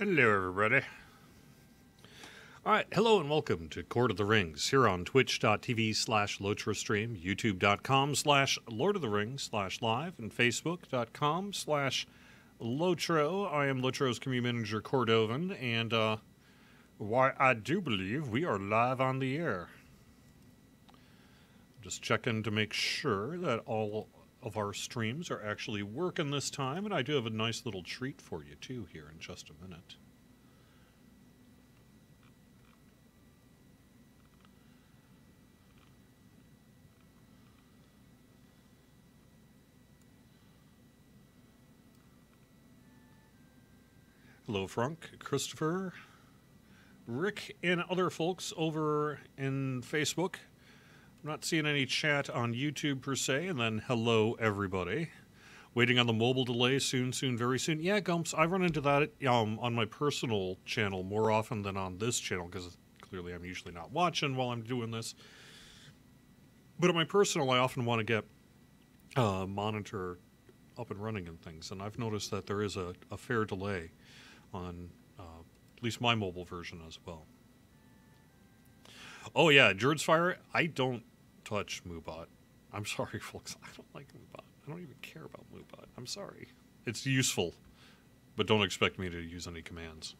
Hello, everybody. All right, hello and welcome to Court of the Rings here on twitch.tv/LotraStream, youtube.com/Lord of the Rings/live, and facebook.com/Lotro. I am Lotro's community manager, Cordovan, and why, I do believe we are live on the air. Just checking to make sure that all of our streams are actually working this time, and I do have a nice little treat for you, too, here in just a minute. Hello, Frank, Christopher, Rick, and other folks over in Facebook. I'm not seeing any chat on YouTube per se, and then hello, everybody. Waiting on the mobile delay soon, very soon. Yeah, Gumps, I run into that on my personal channel more often than on this channel, because clearly I'm usually not watching while I'm doing this. But on my personal, I often want to get a monitor up and running and things, and I've noticed that there is a fair delay on at least my mobile version as well. Oh yeah, George Fire, I don't touch Moobot. I'm sorry, folks. I don't like Moobot. I don't even care about Moobot. I'm sorry. It's useful, but don't expect me to use any commands.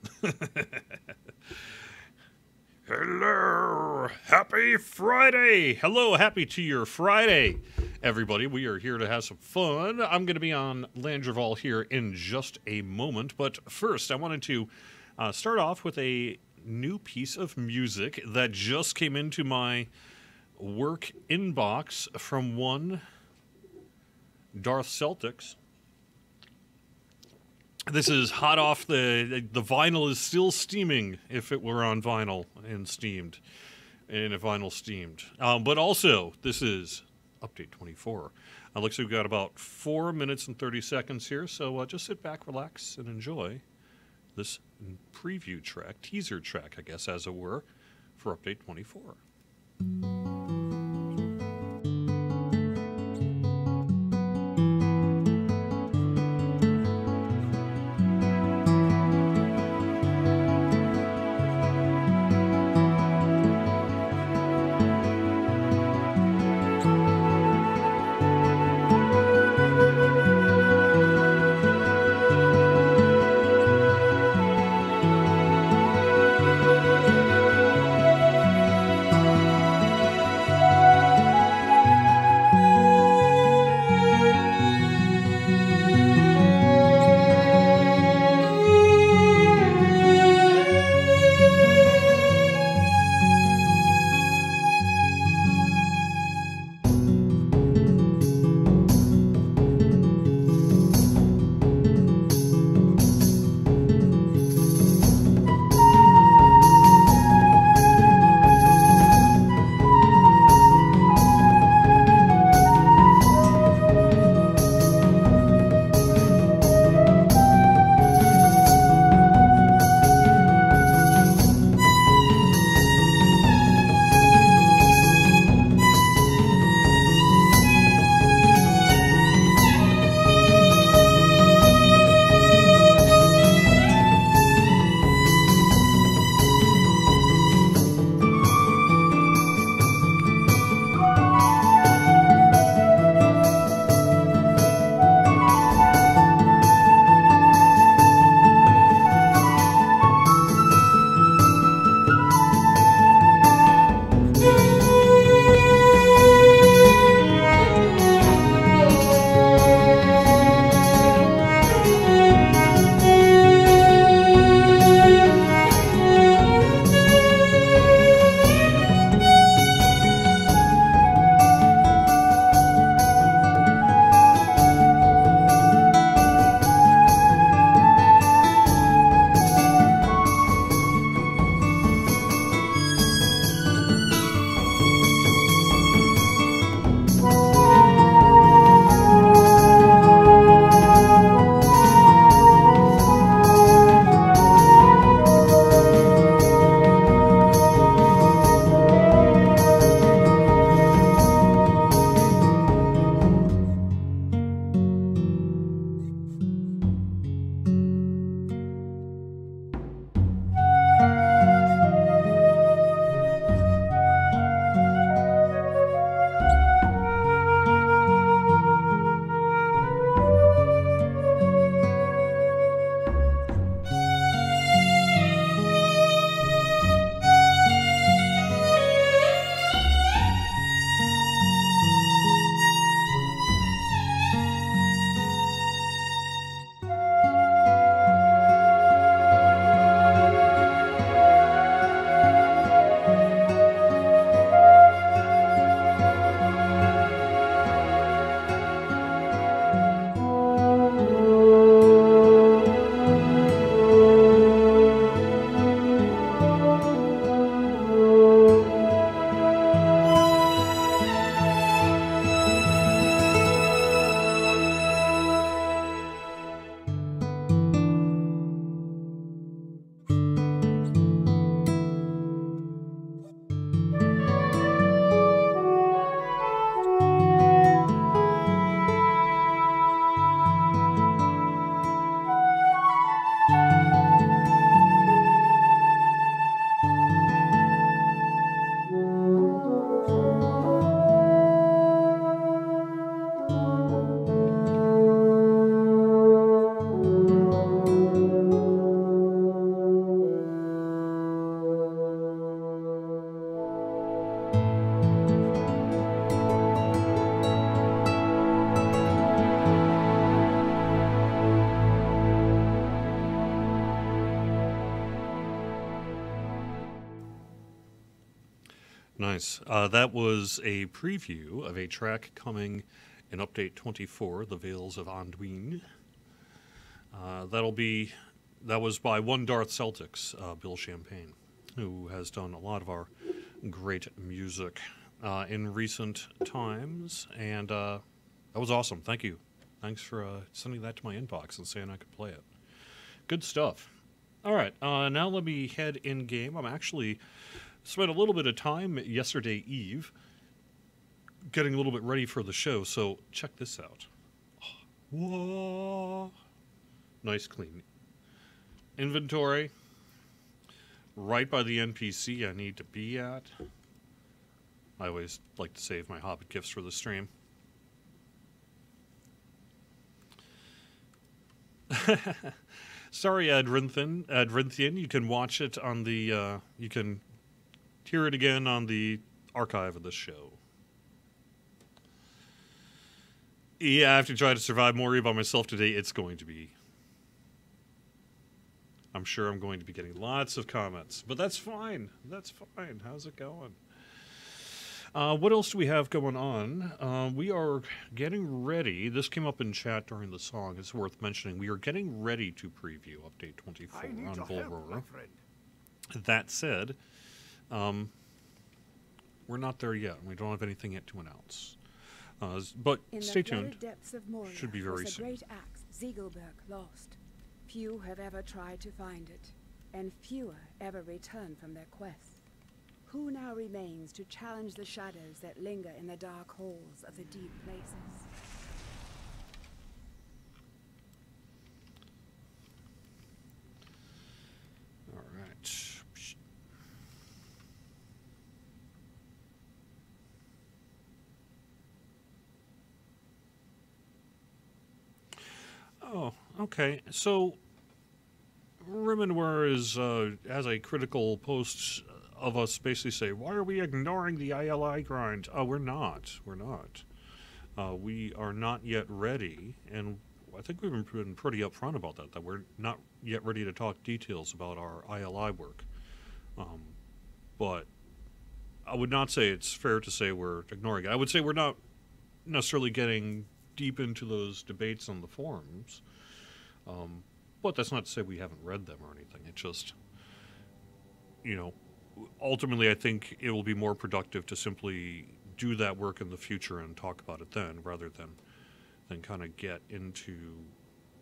Hello! Happy Friday! Hello, happy to your Friday, everybody. We are here to have some fun. I'm going to be on Landreval here in just a moment, but first I wanted to start off with a new piece of music that just came into my work inbox from one Darth Celtics. This is hot off the vinyl is still steaming if it were on vinyl and steamed, and if vinyl steamed. But also, this is Update 24. Looks like we've got about 4 minutes and 30 seconds here, so just sit back, relax, and enjoy this preview track, teaser track, I guess, as it were, for Update 24. Nice. That was a preview of a track coming in Update 24, The Vales of Anduin. That was by One Darth Celtics, Bill Champagne, who has done a lot of our great music in recent times, and that was awesome. Thank you. Thanks for sending that to my inbox and saying I could play it. Good stuff. All right, now let me head in game. I'm actually spent a little bit of time yesterday eve getting a little bit ready for the show, so check this out. Whoa. Nice, clean inventory. Right by the NPC I need to be at. I always like to save my Hobbit gifts for the stream. Sorry, Adrinthian. You can watch it on the, you can hear it again on the archive of this show. Yeah, I have to try to survive Moria by myself today. It's going to be... I'm sure I'm going to be getting lots of comments, but that's fine. That's fine. How's it going? What else do we have going on? We are getting ready. This came up in chat during the song. It's worth mentioning. We are getting ready to preview Update 24 on Volroar. That said, we're not there yet. We don't have anything yet to announce. But stay tuned. Depths of Moria should be very was soon. A great axe Ziegelberg lost. Few have ever tried to find it, and fewer ever return from their quest. Who now remains to challenge the shadows that linger in the dark halls of the deep places? All right. Oh, okay. So, Rimenware is has a critical post of us basically say, why are we ignoring the ILI grind? Oh, we're not. We're not. We are not yet ready, and I think we've been pretty upfront about that, that we're not yet ready to talk details about our ILI work. But I would not say it's fair to say we're ignoring it. I would say we're not necessarily getting deep into those debates on the forums. But that's not to say we haven't read them or anything. It's just, you know, ultimately I think it will be more productive to simply do that work in the future and talk about it then, rather than kind of get into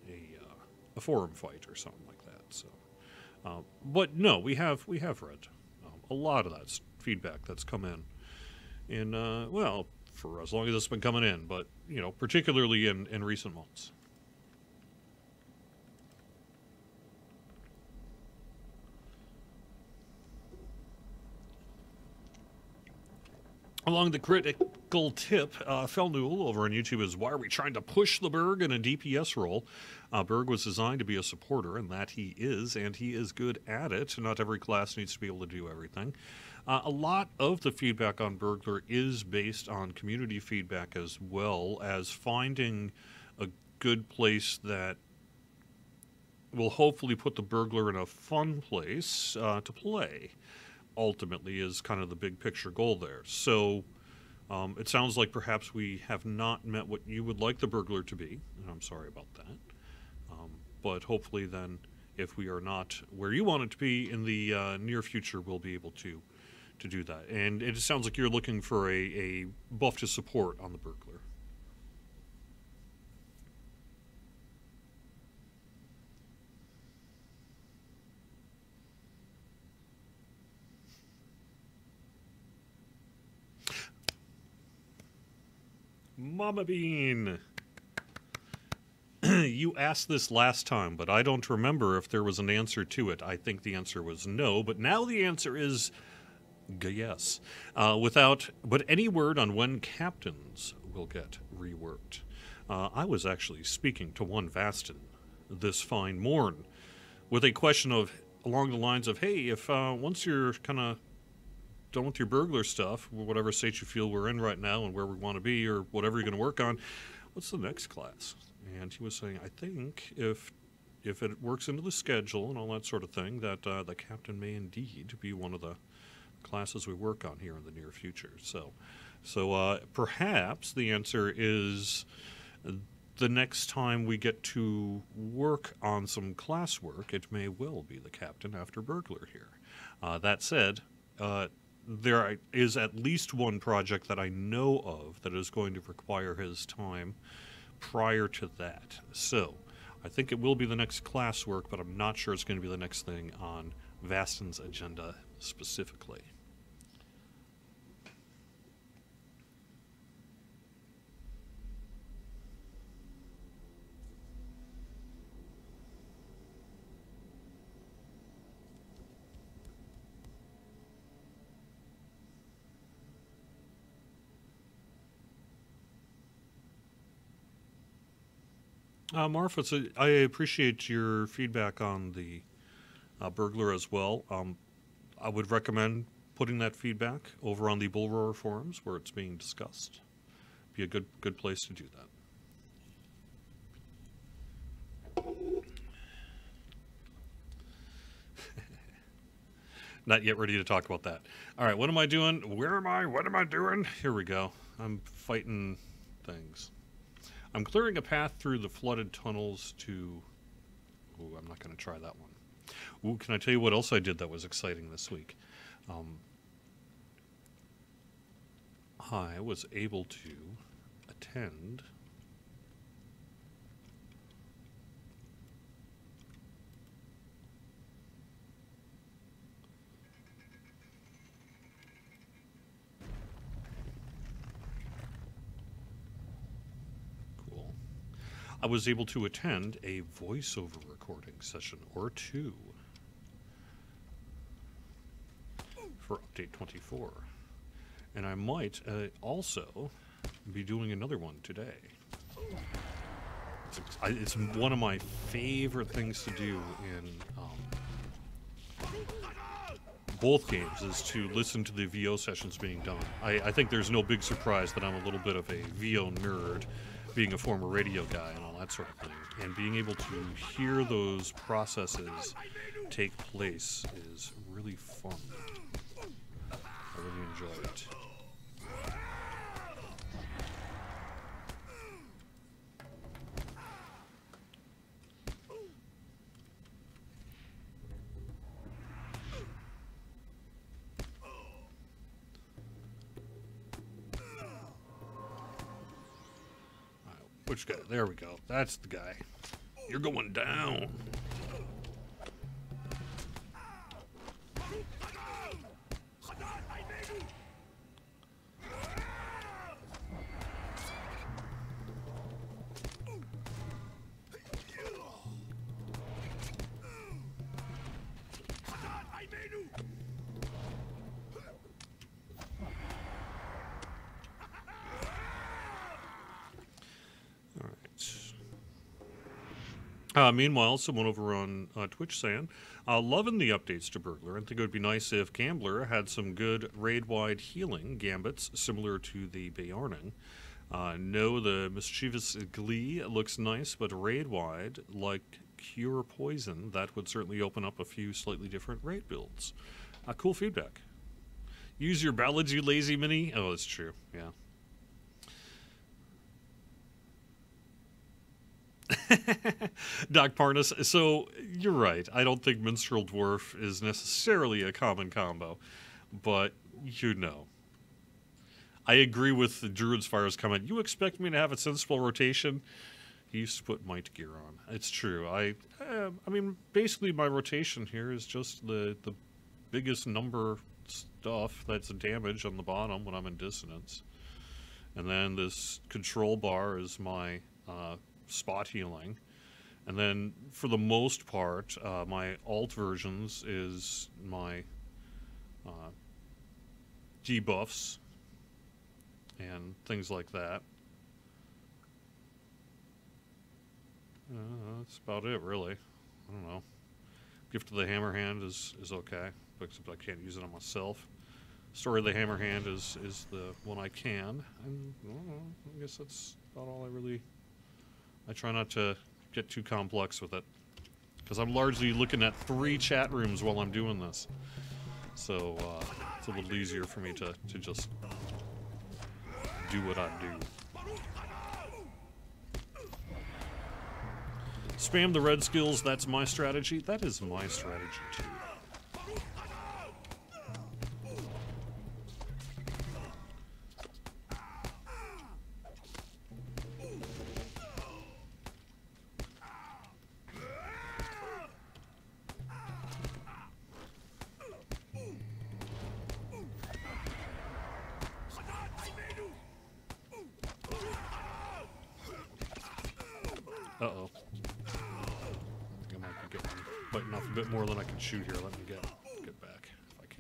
a forum fight or something like that. So, but no, we have read a lot of that feedback that's come in well, for as long as it's been coming in, but you know, particularly in recent months. Along the critical tip, Felnul over on YouTube is, why are we trying to push the Berg in a DPS role? Berg was designed to be a supporter, and that he is good at it. Not every class needs to be able to do everything. A lot of the feedback on Burglar is based on community feedback, as well as finding a good place that will hopefully put the Burglar in a fun place to play. Ultimately is kind of the big picture goal there. So it sounds like perhaps we have not met what you would like the Burglar to be, and I'm sorry about that. But hopefully then, if we are not where you want it to be in the near future, we'll be able to do that. And it sounds like you're looking for a buff to support on the Burglar. Mama Bean! You asked this last time, but I don't remember if there was an answer to it. I think the answer was no, but now the answer is yes. But any word on when captains will get reworked? I was actually speaking to one Vastin this fine morn with a question along the lines of, hey, if once you're kind of done with your Burglar stuff, whatever state you feel we're in right now and where we want to be, or whatever you're going to work on, what's the next class? And he was saying, I think if it works into the schedule and all that sort of thing, that the captain may indeed be one of the classes we work on here in the near future. So perhaps the answer is the next time we get to work on some classwork, it may well be the captain after burglar here. That said, there is at least one project that I know of that is going to require his time prior to that. So I think it will be the next classwork, but I'm not sure it's going to be the next thing on Vastin's agenda specifically. Marfa, I appreciate your feedback on the burglar as well. I would recommend putting that feedback over on the Bull Roar forums where it's being discussed. Be a good place to do that. Not yet ready to talk about that. All right, what am I doing? Where am I? What am I doing? Here we go. I'm fighting things. I'm clearing a path through the flooded tunnels to... Ooh, I'm not going to try that one. Ooh, can I tell you what else I did that was exciting this week? I was able to attend... I was able to attend a voiceover recording session or two for Update 24. And I might also be doing another one today. It's one of my favorite things to do in both games is to listen to the VO sessions being done. I think there's no big surprise that I'm a little bit of a VO nerd, being a former radio guy and all that sort of thing, and being able to hear those processes take place is really fun. I really enjoy it. Which guy? There we go. That's the guy. You're going down. Meanwhile, someone over on Twitch saying, loving the updates to Burglar. I think it would be nice if Gambler had some good raid-wide healing gambits similar to the Beorning. No, the Mischievous Glee looks nice, but raid-wide, like Cure Poison, that would certainly open up a few slightly different raid builds. Cool feedback. Use your ballads, you lazy mini. Oh, that's true, yeah. Doc Parnas, so you're right. I don't think Minstrel Dwarf is necessarily a common combo, but you know. I agree with the Druid's Fire's comment. You expect me to have a sensible rotation? He used to put Might Gear on. It's true. I mean, basically my rotation here is just the biggest number stuff that's damage on the bottom when I'm in dissonance. And then this control bar is my spot healing. And then for the most part, my alt versions is my debuffs and things like that. That's about it, really. I don't know. Gift of the Hammer Hand is okay, except I can't use it on myself. Story of the Hammer Hand is the one I can, and I don't know, I guess that's about all I try not to get too complex with it, because I'm largely looking at 3 chat rooms while I'm doing this. So it's a little easier for me to just do what I do. Spam the red skills, that's my strategy. That is my strategy too. Uh-oh. I think I might be biting off a bit more than I can shoot here. Let me get back if I can.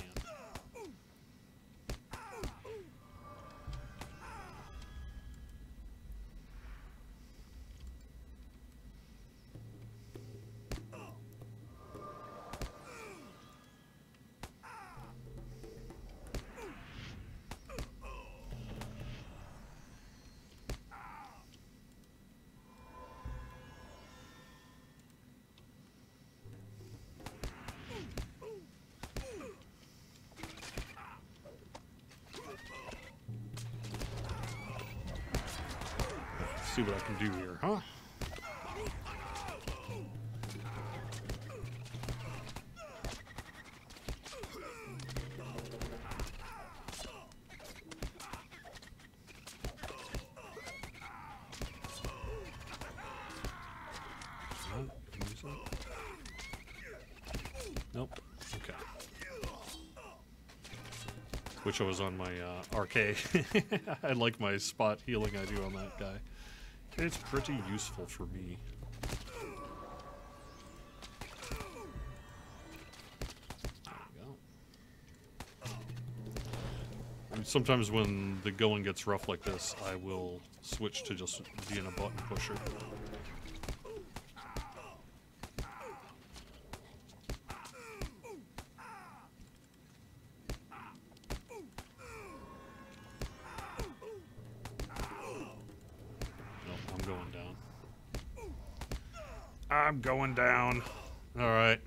See what I can do here, huh? Nope. Okay. Wish I was on my RK. I like my spot healing I do on that guy. It's pretty useful for me. There we go. And sometimes when the going gets rough like this, I will switch to just being a button pusher. I'm going down. All right.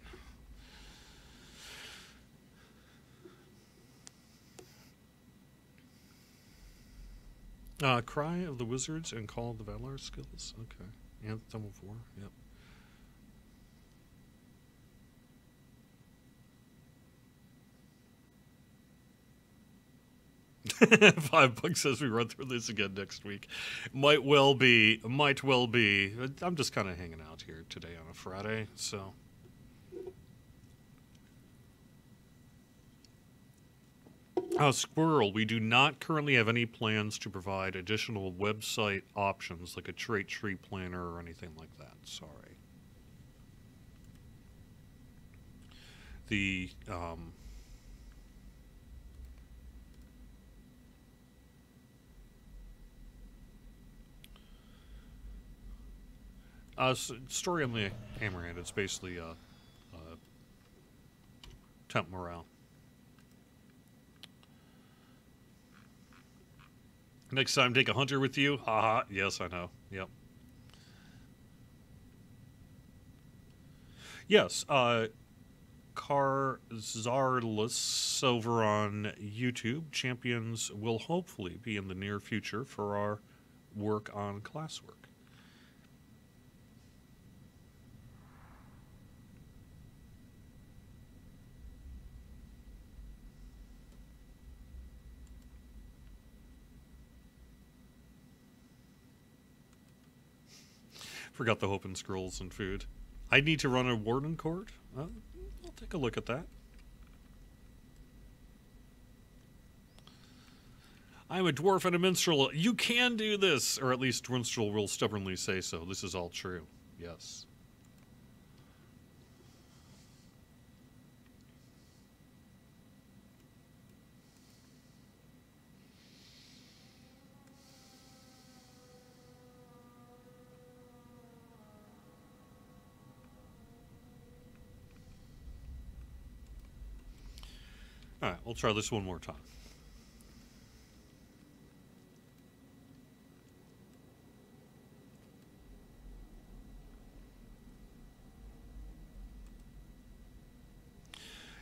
Cry of the Wizards and Call of the Valor skills. Okay. Anthem of War. Yep. $5 as we run through this again next week. Might well be. I'm just kind of hanging out here today on a Friday, so. Squirrel, we do not currently have any plans to provide additional website options like a trait tree planner or anything like that. Sorry. The, story on the Hammerhand, it's basically temp morale. Next time, take a hunter with you. Haha, yes, I know. Yep. Yes, Carzarless over on YouTube. Champions will hopefully be in the near future for our work on classwork. Forgot the Hope and Scrolls and food. I need to run a Warden Court? I'll take a look at that. I'm a dwarf and a minstrel. You can do this! Or at least minstrel will stubbornly say so. This is all true. Yes. Alright, we'll try this one more time.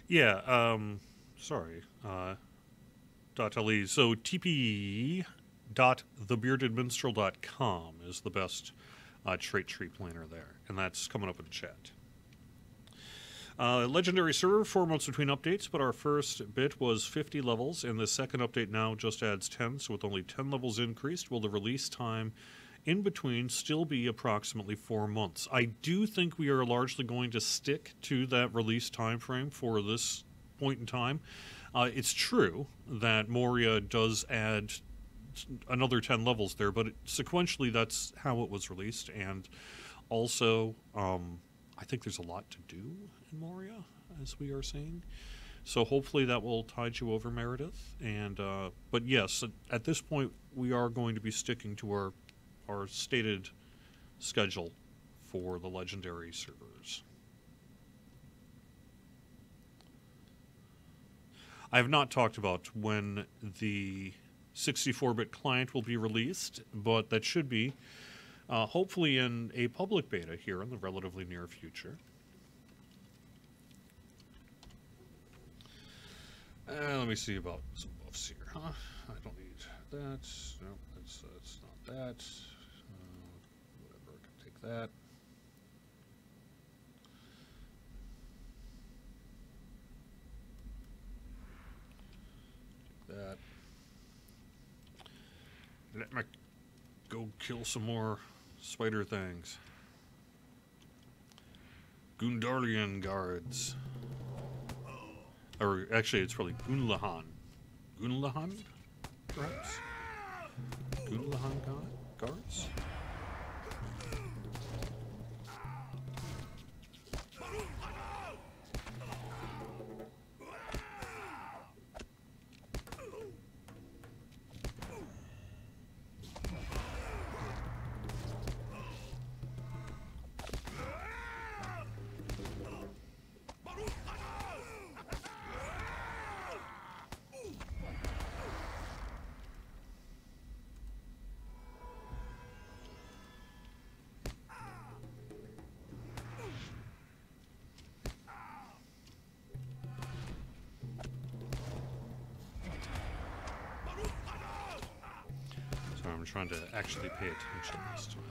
Yeah, sorry. .le. So tp.thebeardedminstrel.com is the best trait tree planner there, and that's coming up in the chat. Legendary server, 4 months between updates, but our first bit was 50 levels, and the second update now just adds 10, so with only 10 levels increased, will the release time in between still be approximately 4 months? I do think we are largely going to stick to that release time frame for this point in time. It's true that Moria does add another 10 levels there, but sequentially that's how it was released, and also I think there's a lot to do in Moria, as we are seeing. So hopefully that will tide you over, Meredith. And but yes, at this point we are going to be sticking to our stated schedule for the legendary servers. I have not talked about when the 64-bit client will be released, but that should be hopefully in a public beta here in the relatively near future. Let me see about some buffs here. Huh? I don't need that. No, that's not that. Whatever, I can take that. Take that. Let me go kill some more spider things. Gundarlian guards. Or actually, it's probably Gunlahan. Gunlahan, perhaps? Gunlahan guards? I'm trying to actually pay attention this time.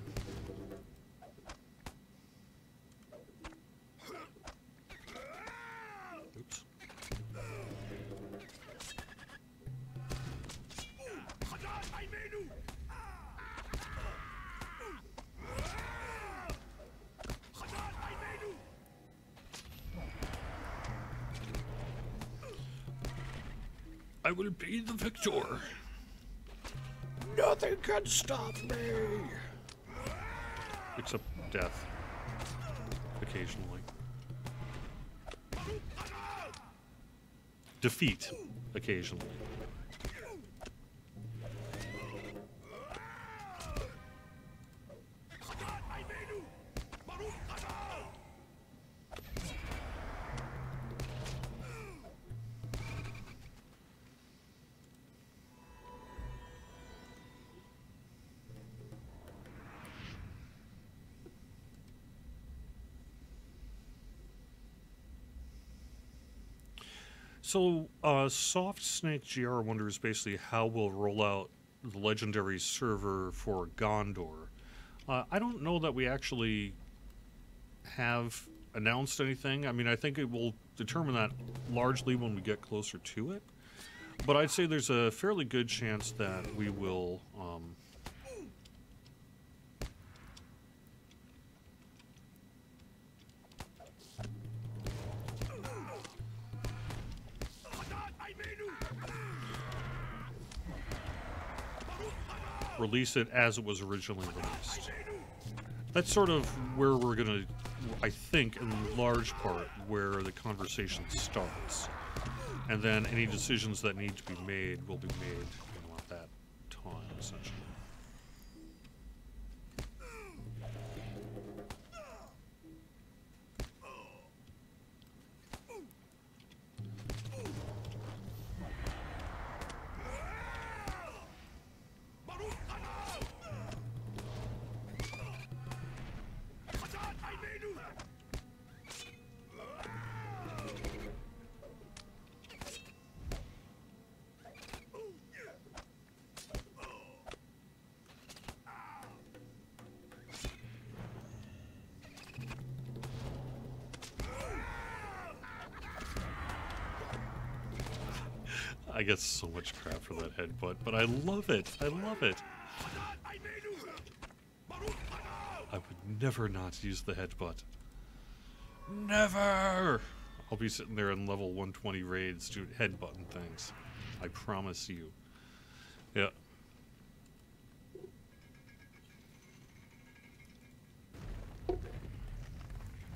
Oops. I will be the victor. Nothing can stop me! Except death. Occasionally. Defeat. Occasionally. So, Soft Snake GR wonders basically how we'll roll out the legendary server for Gondor. I don't know that we actually have announced anything. I mean, I think it will determine that largely when we get closer to it. But I'd say there's a fairly good chance that we will release it as it was originally released. That's sort of where we're going to, I think, in large part, where the conversation starts. And then any decisions that need to be made will be made at that time, essentially. I get so much crap for that headbutt, but I love it. I love it. I would never not use the headbutt. Never! I'll be sitting there in level 120 raids doing headbutting things. I promise you. Yeah.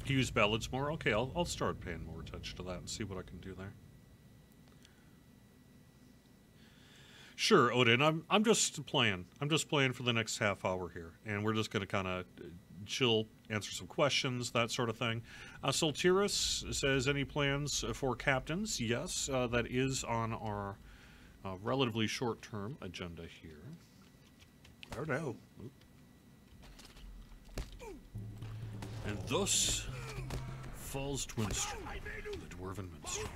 Use ballads more? Okay, I'll start paying more attention to that and see what I can do there. Sure, Odin, I'm just playing. I'm just playing for the next half hour here, and we're just going to kind of chill, answer some questions, that sort of thing. Soltyrus says, any plans for captains? Yes, that is on our relatively short-term agenda here. Oh no. And thus falls Twinstrom, the dwarven minstrel.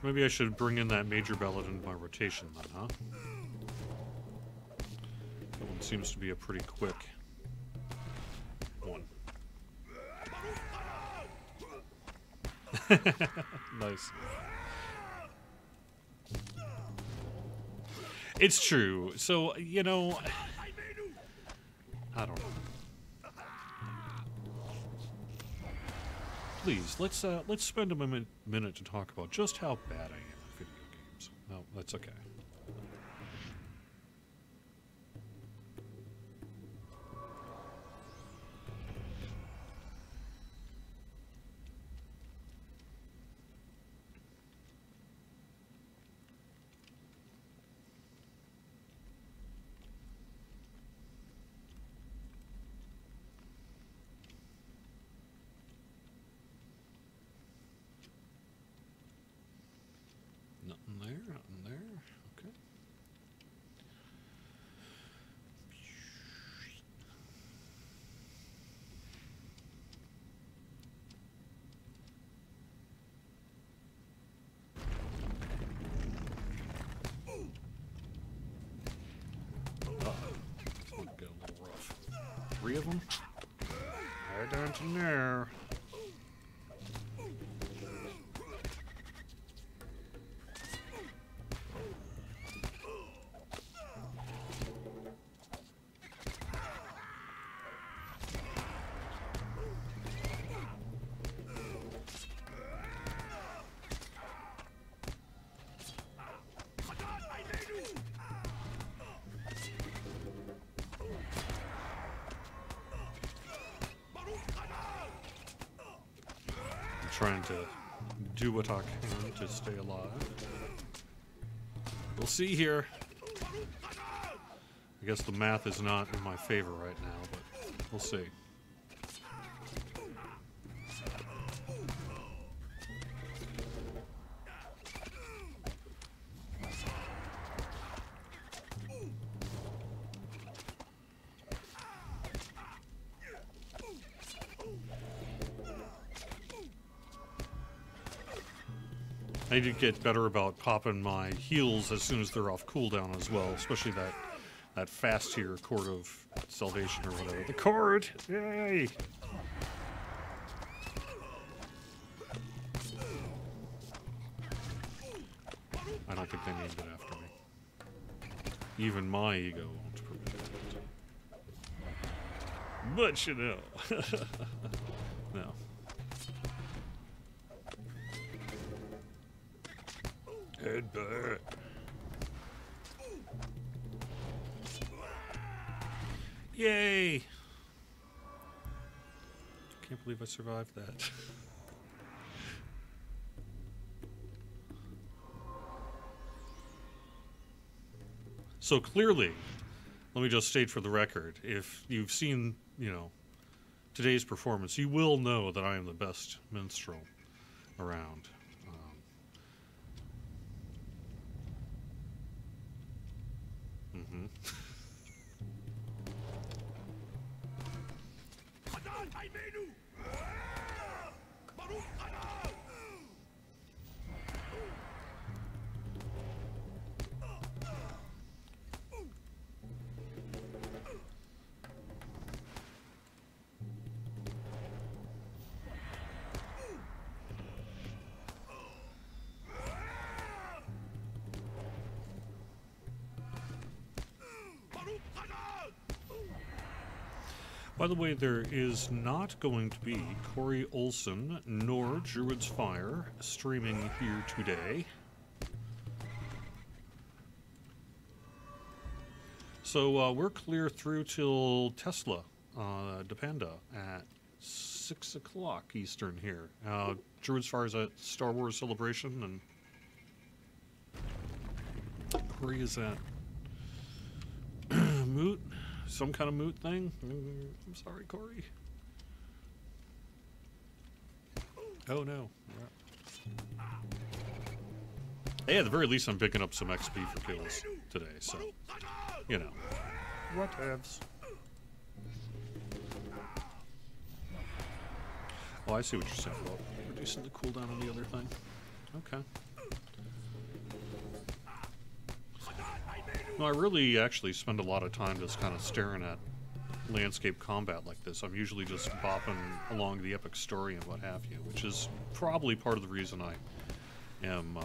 Maybe I should bring in that major ballad into my rotation then, huh? That one seems to be a pretty quick one. Nice. It's true. So, you know, I don't know. Please, let's spend a minute to talk about just how bad I am at video games. No, that's okay. Nothing there, nothing there. Okay. This one got a little rough. 3 of them? I don't know. Trying to do what I can to stay alive. We'll see here. I guess the math is not in my favor right now, but we'll see. I need to get better about popping my heals as soon as they're off cooldown as well, especially that fast tier Cord of Salvation or whatever. The Cord! Yay! I don't think they named it after me. Even my ego won't permit it. But you know. No. Headbutt. Yay! Can't believe I survived that. So clearly, let me just state for the record, if you've seen, you know, today's performance, you will know that I am the best minstrel around. By the way, there is not going to be Corey Olson nor Druid's Fire streaming here today. So we're clear through till Tesla, Dependa, at 6 o'clock Eastern here. Druid's Fire is at Star Wars Celebration, and Corey is at Moot. Some kind of moot thing? I'm sorry, Corey. Oh, no. Hey, at the very least, I'm picking up some XP for kills today, so, you know. Whatevs. Oh, I see what you're saying about reducing the cooldown on the other thing. Okay. No, I really actually spend a lot of time just kind of staring at landscape combat like this. I'm usually just bopping along the epic story and what have you, which is probably part of the reason I am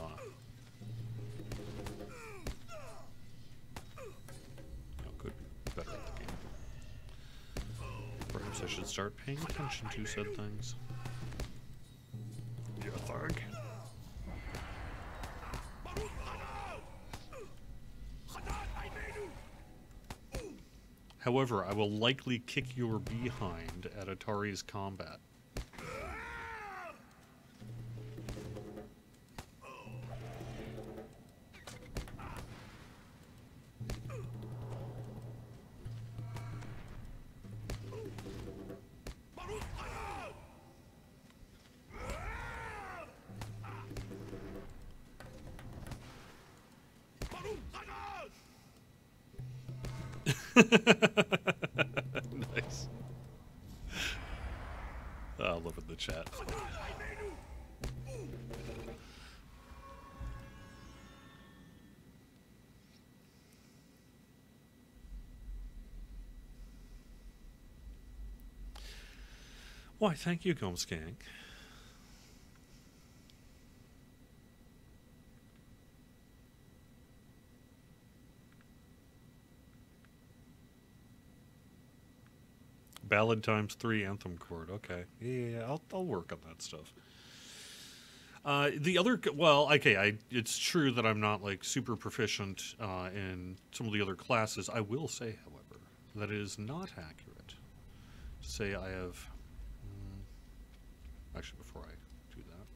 could be better at the game. Perhaps I should start paying attention to said things. You think? However, I will likely kick your behind at Atari's combat. Nice. I'll look at the chat. Why, thank you, Gomskank. Ballad ×3 anthem chord. Okay, yeah, I'll work on that stuff. The other, well, okay, it's true that I'm not like super proficient in some of the other classes. I will say, however, that it is not accurate to say I have. Actually, before I do that,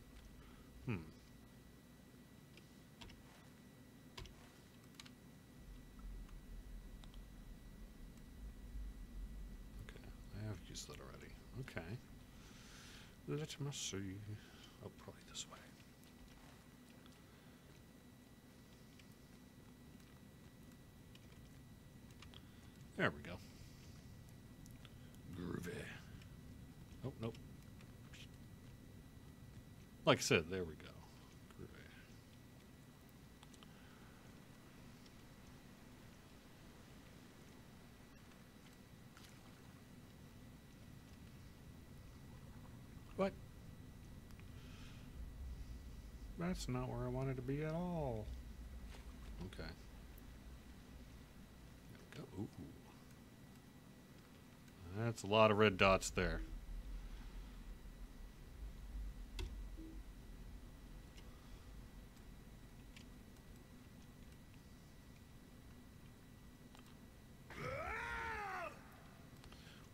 I have used that already. Okay. Let me see. Oh, probably this way. There we go. Groovy. Oh, nope. Like I said, there we go. Groovy. What? That's not where I wanted to be at all. Okay. There we go. Ooh. That's a lot of red dots there.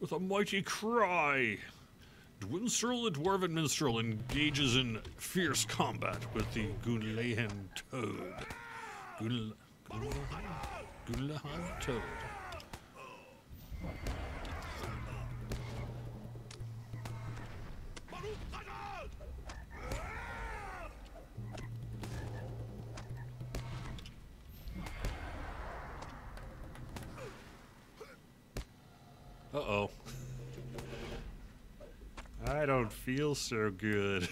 With a mighty cry, Dwinstrel, the Dwarven Minstrel, engages in fierce combat with the Gunlahan Toad. Gunlahan Toad. Uh-oh. I don't feel so good.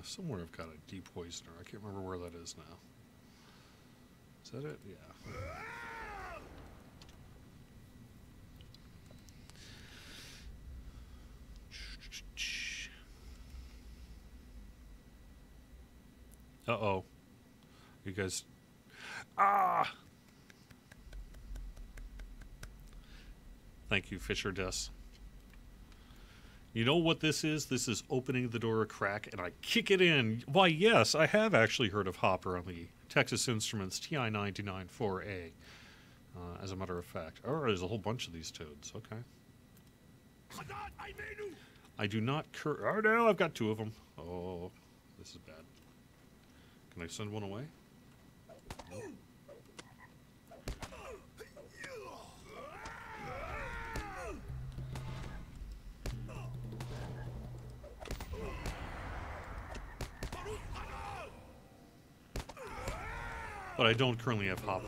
Somewhere I've got a depoisoner. I can't remember where that is now. Is that it? Yeah. Uh-oh. You guys... Ah! Thank you, Fisher Des. You know what this is? This is opening the door a crack, and I kick it in. Why, yes, I have actually heard of Hopper on the Texas Instruments TI-99-4A, as a matter of fact. Oh, there's a whole bunch of these toads. Okay. I do not oh, no, I've got two of them. Oh, this is bad. Can I send one away? No. But I don't currently have Hopper.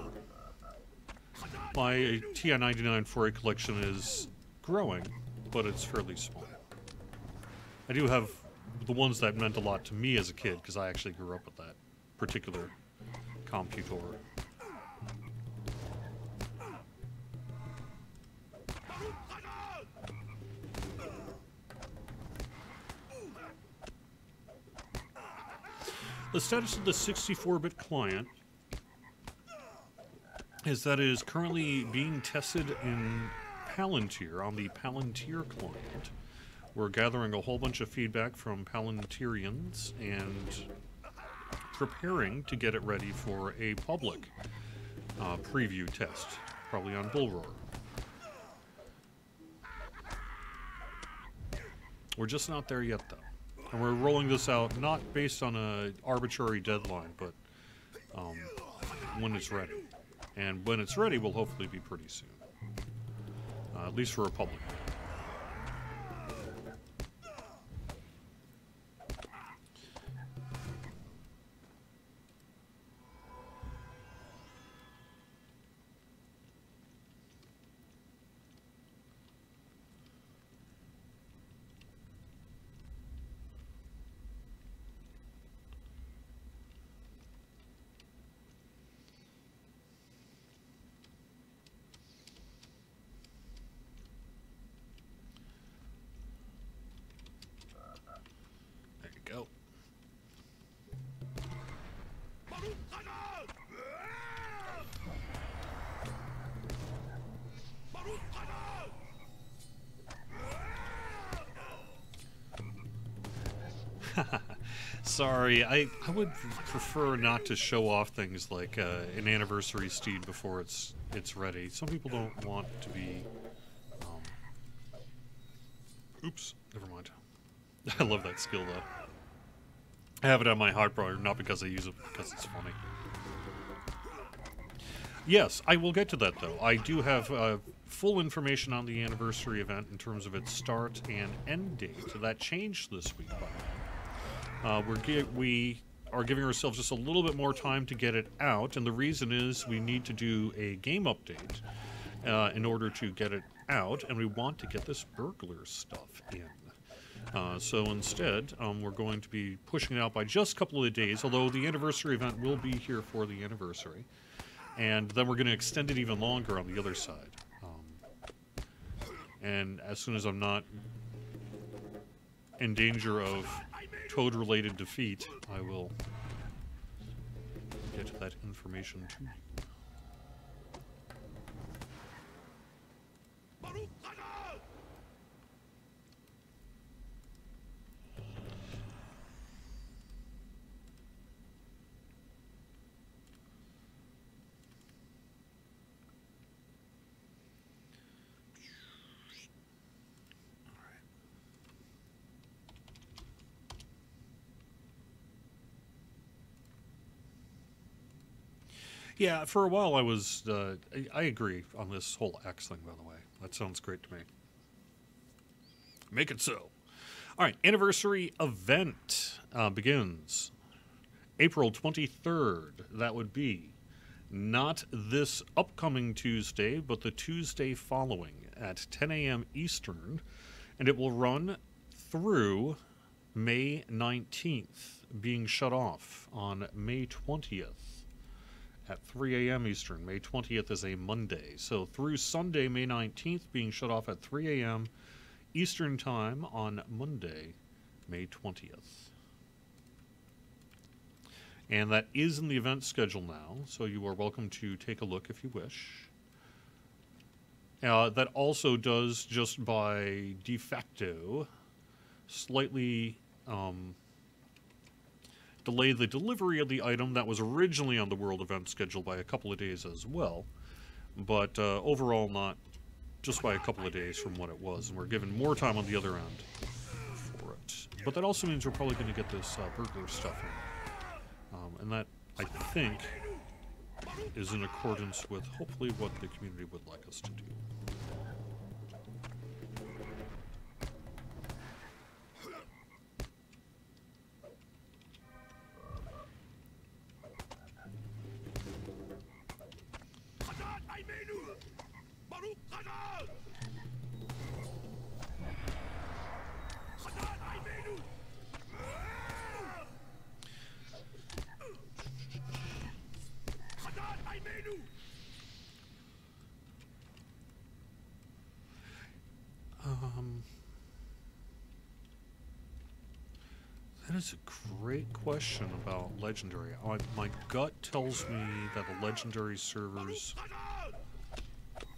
My TI-99-4A collection is growing, but it's fairly small. I do have the ones that meant a lot to me as a kid, because I actually grew up with that particular computor. The status of the 64-bit client is that it is currently being tested in Palantir, on the Palantir client. We're gathering a whole bunch of feedback from Palantirians and preparing to get it ready for a public preview test, probably on Bullroar. We're just not there yet, though. And we're rolling this out not based on an arbitrary deadline, but when it's ready. And when it's ready, will hopefully be pretty soon. At least for a public. Go. Sorry, I would prefer not to show off things like an anniversary steed before it's ready. Some people don't want to be... Oops, never mind. I love that skill, though. I have it on my hardware, not because I use it, because it's funny. Yes, I will get to that, though. I do have full information on the anniversary event in terms of its start and end date. That changed this week, by the way. We are giving ourselves just a little bit more time to get it out, and the reason is we need to do a game update in order to get it out, and we want to get this burglar stuff in. So instead, we're going to be pushing it out by just a couple of days, although the anniversary event will be here for the anniversary. And then we're going to extend it even longer on the other side. And as soon as I'm not in danger of Toad-related defeat, I will get that information to you. Yeah, for a while I was. I agree on this whole X thing, by the way. That sounds great to me. Make it so. All right, anniversary event begins April 23rd. That would be not this upcoming Tuesday, but the Tuesday following at 10 a.m. Eastern, and it will run through May 19th, being shut off on May 20th at 3 a.m. Eastern. May 20th is a Monday. So through Sunday, May 19th, being shut off at 3 a.m. Eastern Time on Monday, May 20th. And that is in the event schedule now, so you are welcome to take a look if you wish. That also does, just by de facto, slightly delay the delivery of the item that was originally on the World event schedule by a couple of days as well. But overall, not just by a couple of days from what it was. And we're given more time on the other end for it. But that also means we're probably going to get this burger stuff in. And that, I think, is in accordance with hopefully what the community would like us to do. That is a great question about Legendary. My gut tells me that the Legendary servers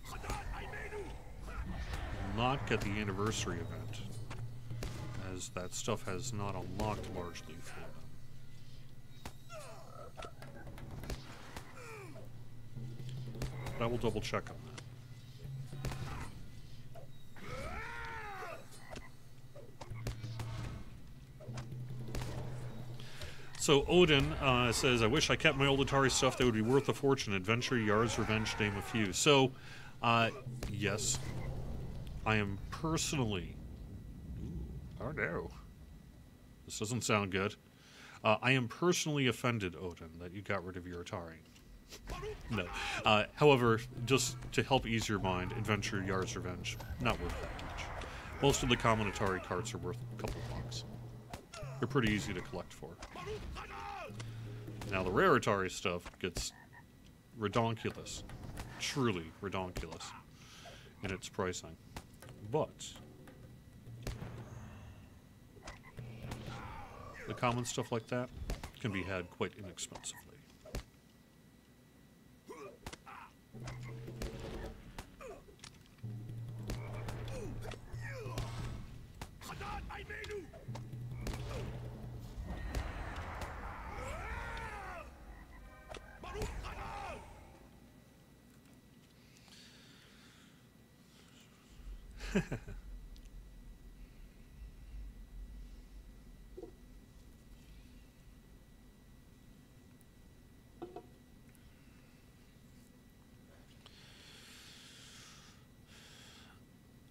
will not get the anniversary event, as that stuff has not unlocked largely for them. But I will double check on that. So Odin says, I wish I kept my old Atari stuff. That would be worth a fortune. Adventure, Yars, Revenge, name a few. So, yes. I am personally... Ooh, oh no. This doesn't sound good. I am personally offended, Odin, that you got rid of your Atari. No. However, just to help ease your mind, Adventure, Yars, Revenge, not worth that much. Most of the common Atari carts are worth a couple bucks. They're pretty easy to collect for. Now the rare Atari stuff gets redonkulous. Truly redonkulous in its pricing. But the common stuff like that can be had quite inexpensively.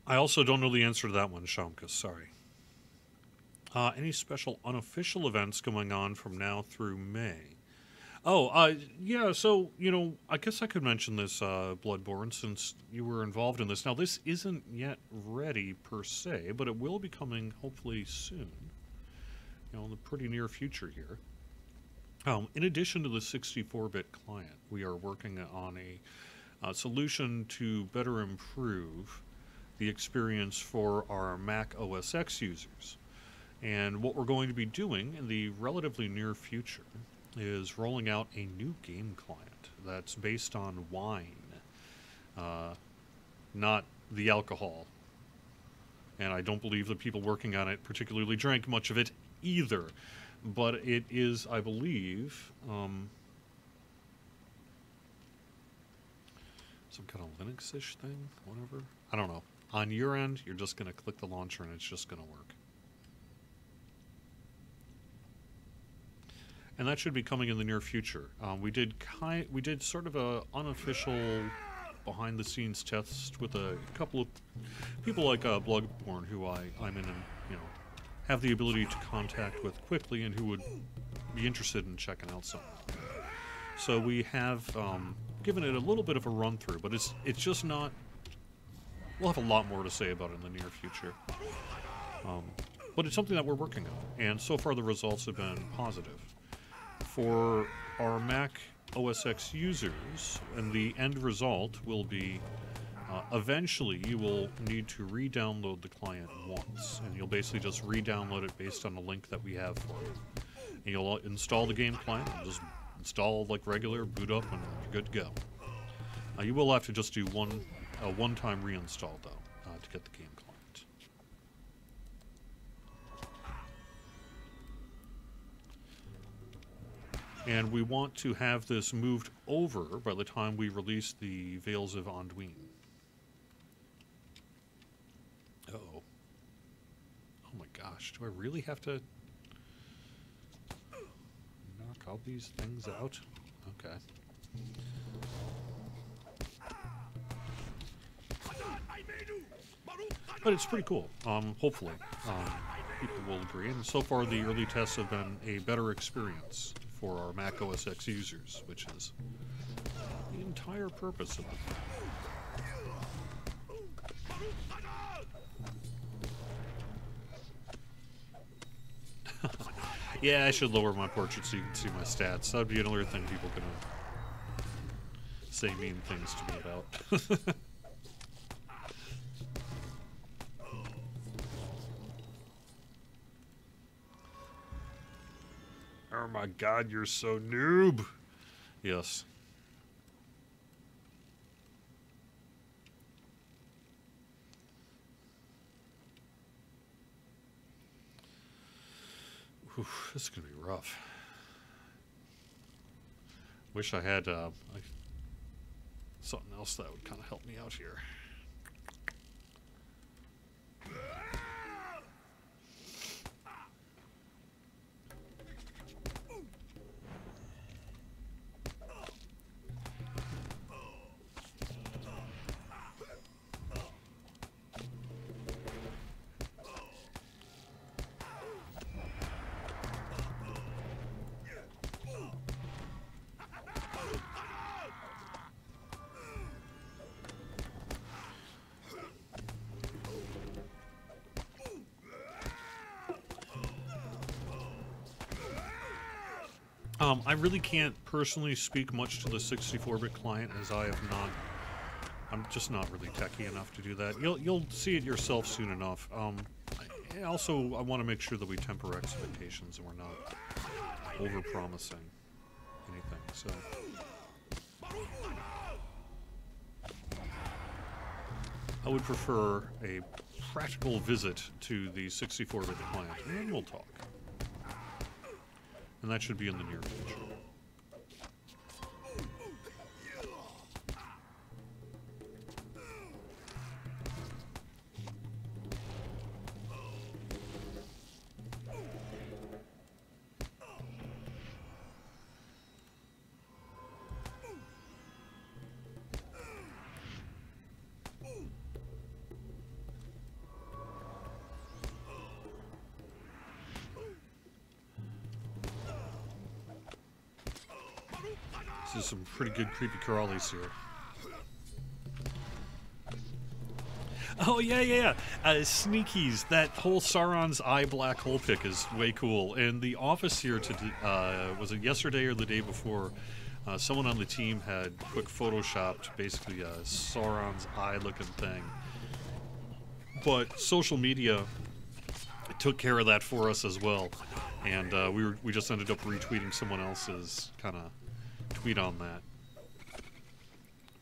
I also don't know the answer to that one, Shamkas, sorry. Any special unofficial events going on from now through May? Oh, yeah, so, you know, I guess I could mention this, Bloodborne, since you were involved in this. Now, this isn't yet ready, per se, but it will be coming, hopefully, soon. You know, in the pretty near future here. In addition to the 64-bit client, we are working on a solution to better improve the experience for our Mac OS X users. And what we're going to be doing in the relatively near future is rolling out a new game client that's based on wine, not the alcohol. And I don't believe the people working on it particularly drank much of it either. But it is, I believe, some kind of Linux-ish thing, whatever. I don't know. On your end, you're just going to click the launcher and it's just going to work. and that should be coming in the near future. We did sort of a unofficial behind-the-scenes test with a couple of people like Bloodborne, who I'm in, and have the ability to contact with quickly, and who would be interested in checking out something. So we have given it a little bit of a run through, but it's just not. We'll have a lot more to say about it in the near future. But it's something that we're working on, and so far the results have been positive. For our Mac OS X users, and the end result will be eventually you will need to re-download the client once, and you'll basically just re-download it based on the link that we have for you. And you'll install the game client, and just install like regular, boot up, and you're good to go. You will have to just do a one-time reinstall, though, to get the game client. And we want to have this moved over by the time we release the Veils of Anduin. Uh-oh. Oh my gosh, do I really have to knock all these things out? Okay. But it's pretty cool, hopefully. People will agree, and so far the early tests have been a better experience for our Mac OS X users, which is the entire purpose of it. Yeah, I should lower my portrait so you can see my stats. That'd be another thing people can say mean things to me about. Oh my god, you're so noob! Yes. Oof, this is gonna be rough. Wish I had something else that would kind of help me out here. I really can't personally speak much to the 64-bit client, as I have not. I'm just not really techie enough to do that. You'll see it yourself soon enough. Also, I want to make sure that we temper expectations and we're not over-promising anything. So, I would prefer a practical visit to the 64-bit client, and then we'll talk. And that should be in the near future. This is some pretty good creepy crawlies here. Oh, yeah. Sneakies. That whole Sauron's Eye black hole pick is way cool. And the office here, was it yesterday or the day before, someone on the team had quick photoshopped basically a Sauron's Eye looking thing. But social media took care of that for us as well. And we just ended up retweeting someone else's kind of tweet on that.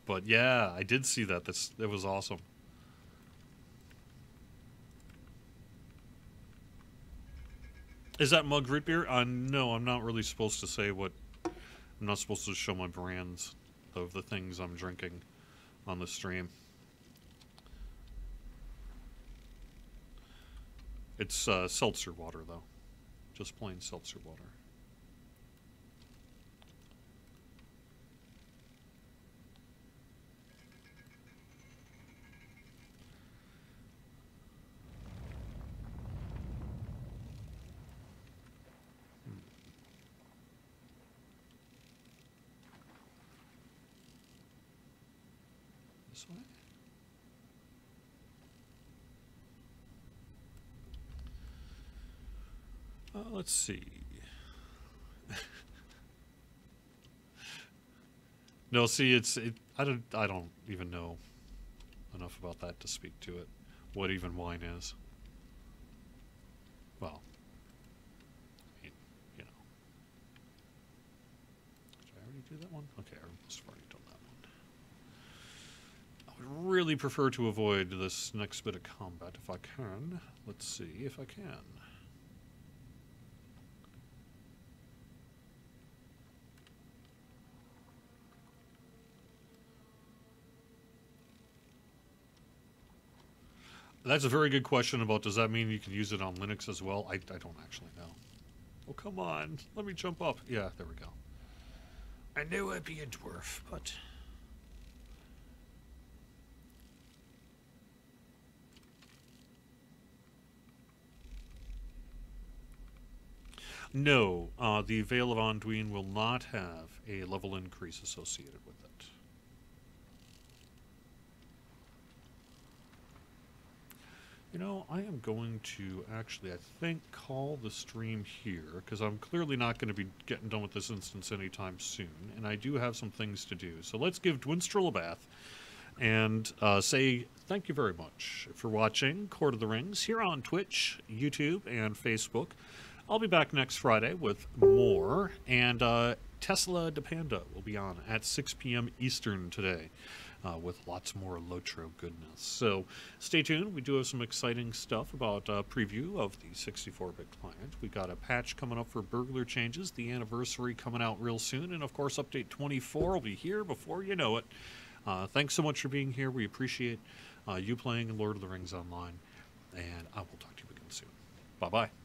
But yeah, I did see that. That was awesome. Is that mug root beer? No, I'm not really supposed to say what. I'm not supposed to show my brands of the things I'm drinking on the stream. It's seltzer water, though. Just plain seltzer water. this way. Let's see. No, see, I don't even know enough about that to speak to it. What even wine is. Well, I mean, you know. Did I already do that one? Okay, I must have already done that one. I would really prefer to avoid this next bit of combat if I can. Let's see if I can. That's a very good question about does that mean you can use it on Linux as well? I don't actually know. Oh, come on. Let me jump up. Yeah, there we go. I knew I'd be a dwarf, but... No, the Veil of Anduin will not have a level increase associated with it. You know, I am going to actually, I think, call the stream here, because I'm clearly not going to be getting done with this instance anytime soon, and I do have some things to do. So let's give Dwinstrel a bath, and say thank you very much for watching Court of the Rings here on Twitch, YouTube, and Facebook. I'll be back next Friday with more, and Tesla de Panda will be on at 6 p.m. Eastern today. With lots more Lotro goodness. So stay tuned. We do have some exciting stuff about preview of the 64-bit client. We got a patch coming up for burglar changes, the anniversary coming out real soon, and of course update 24 will be here before you know it. Thanks so much for being here. We appreciate you playing Lord of the Rings Online, and I will talk to you again soon. Bye-bye.